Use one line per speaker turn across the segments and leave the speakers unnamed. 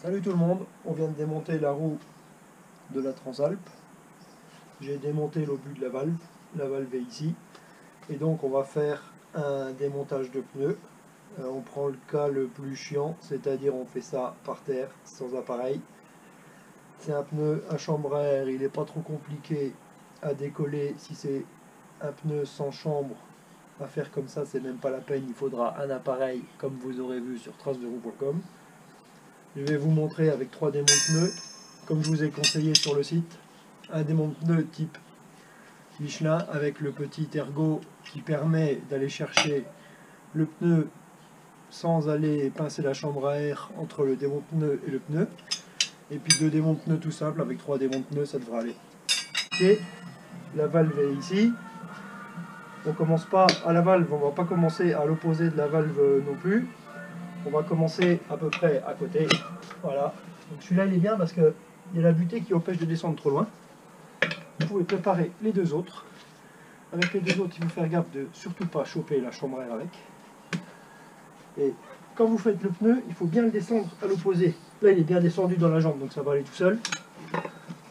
Salut tout le monde, on vient de démonter la roue de la Transalp. J'ai démonté l'obus de la valve est ici. Et donc on va faire un démontage de pneus. On prend le cas le plus chiant, c'est-à-dire on fait ça par terre, sans appareil. C'est un pneu à chambre à air, il n'est pas trop compliqué à décoller. Si c'est un pneu sans chambre, à faire comme ça, c'est même pas la peine, il faudra un appareil comme vous aurez vu sur tracederoue.com. Je vais vous montrer avec 3 démonte-pneus, comme je vous ai conseillé sur le site. Un démonte-pneu type Michelin avec le petit ergot qui permet d'aller chercher le pneu sans aller pincer la chambre à air entre le démonte-pneu et le pneu. Et puis 2 démonte-pneus tout simple, avec 3 démonte-pneus ça devrait aller. Ok, la valve est ici. On commence pas à la valve, on va pas commencer à l'opposé de la valve non plus. On va commencer à peu près à côté. Voilà. Donc celui-là il est bien parce qu'il y a la butée qui empêche de descendre trop loin. Vous pouvez préparer les deux autres. Avec les deux autres, il faut faire gaffe de surtout pas choper la chambre à air avec. Et quand vous faites le pneu, il faut bien le descendre à l'opposé. Là il est bien descendu dans la jambe, donc ça va aller tout seul.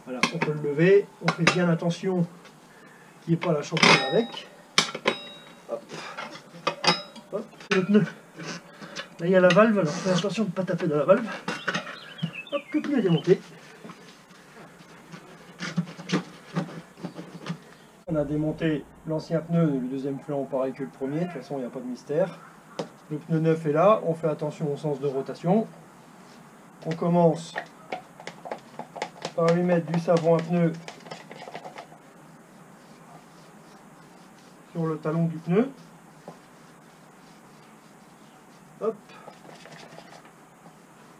Voilà, on peut le lever. On fait bien attention qu'il n'y ait pas la chambre à air avec. Hop. Hop. Le pneu. Là il y a la valve, alors faites attention de ne pas taper dans la valve. Hop, le pneu est démonté. On a démonté l'ancien pneu, le deuxième flanc pareil que le premier, de toute façon il n'y a pas de mystère. Le pneu neuf est là, on fait attention au sens de rotation. On commence par lui mettre du savon à pneu sur le talon du pneu. Hop.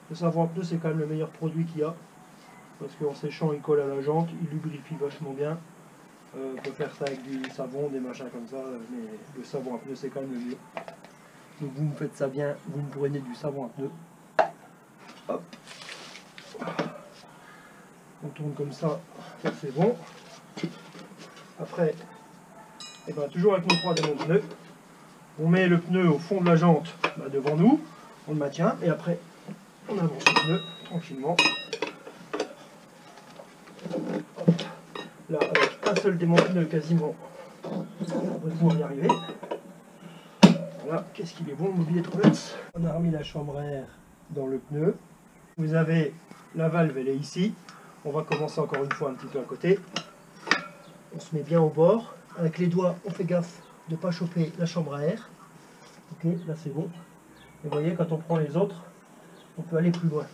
Le savon à pneu c'est quand même le meilleur produit qu'il y a, parce qu'en séchant il colle à la jante, il lubrifie vachement bien. On peut faire ça avec du savon, des machins comme ça, mais le savon à pneu c'est quand même le mieux. Donc vous me faites ça bien, vous me prenez du savon à pneu. Hop. On tourne comme ça, c'est bon. Après, et ben, toujours avec nos 3 démonte-pneus, on met le pneu au fond de la jante devant nous, on le maintient, et après on avance le pneu tranquillement. Hop. Là, avec un seul démonte-pneu quasiment, on va pouvoir y arriver. Voilà, qu'est-ce qu'il est bon, l'oublier trop bête. On a remis la chambre à air dans le pneu. Vous avez la valve, elle est ici. On va commencer encore une fois un petit peu à côté. On se met bien au bord. Avec les doigts, on fait gaffe de ne pas choper la chambre à air. Ok, là c'est bon. Et vous voyez, quand on prend les autres, on peut aller plus loin.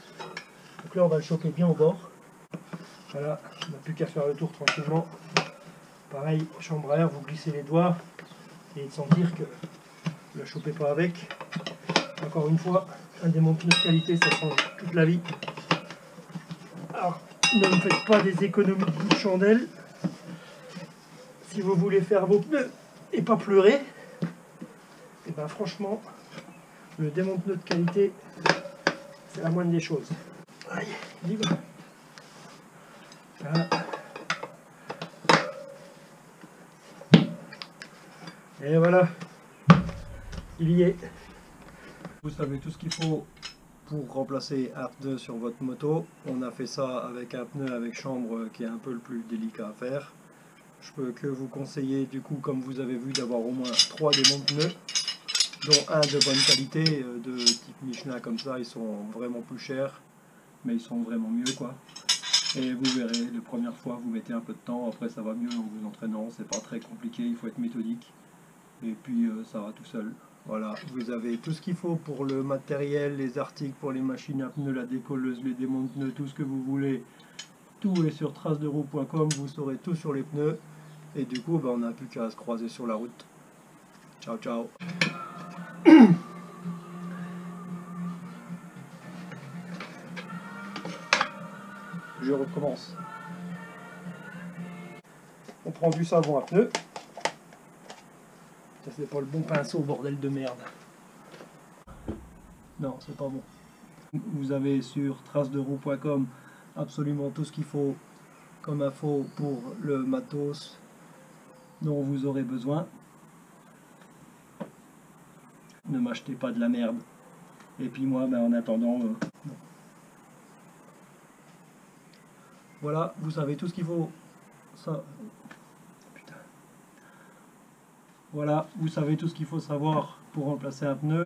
Donc là, on va le choper bien au bord. Voilà, on n'a plus qu'à faire le tour tranquillement. Pareil, chambre à air, vous glissez les doigts et de sentir que ne la chopez pas avec. Encore une fois, un démonte-pneu de qualité, ça change toute la vie. Alors, ne me faites pas des économies de bout de chandelle. Si vous voulez faire vos pneus et pas pleurer, et ben franchement, le démonte-pneu de qualité, c'est la moindre des choses. Allez, libre. Voilà. Et voilà, il y est. Vous savez tout ce qu'il faut pour remplacer un pneu sur votre moto. On a fait ça avec un pneu avec chambre qui est un peu le plus délicat à faire. Je peux que vous conseiller, du coup, comme vous avez vu, d'avoir au moins 3 démonte-pneus, dont un de bonne qualité, de type Michelin comme ça. Ils sont vraiment plus chers, mais ils sont vraiment mieux, quoi. Et vous verrez, la première fois, vous mettez un peu de temps, après ça va mieux en vous entraînant, c'est pas très compliqué, il faut être méthodique. Et puis ça va tout seul. Voilà, vous avez tout ce qu'il faut pour le matériel, les articles pour les machines à pneus, la décolleuse, les démonte-pneus, tout ce que vous voulez. Tout est sur tracederoue.com, vous saurez tout sur les pneus. Et du coup, on n'a plus qu'à se croiser sur la route. Ciao, ciao. Je recommence. On prend du savon à pneus. Ça, c'est pas le bon pinceau, bordel de merde. Non, c'est pas bon. Vous avez sur tracederoue.com absolument tout ce qu'il faut comme info pour le matos dont vous aurez besoin. Ne m'achetez pas de la merde. Et puis moi, en attendant, Voilà, vous savez tout ce qu'il faut. Ça... Putain. Voilà, vous savez tout ce qu'il faut savoir pour remplacer un pneu.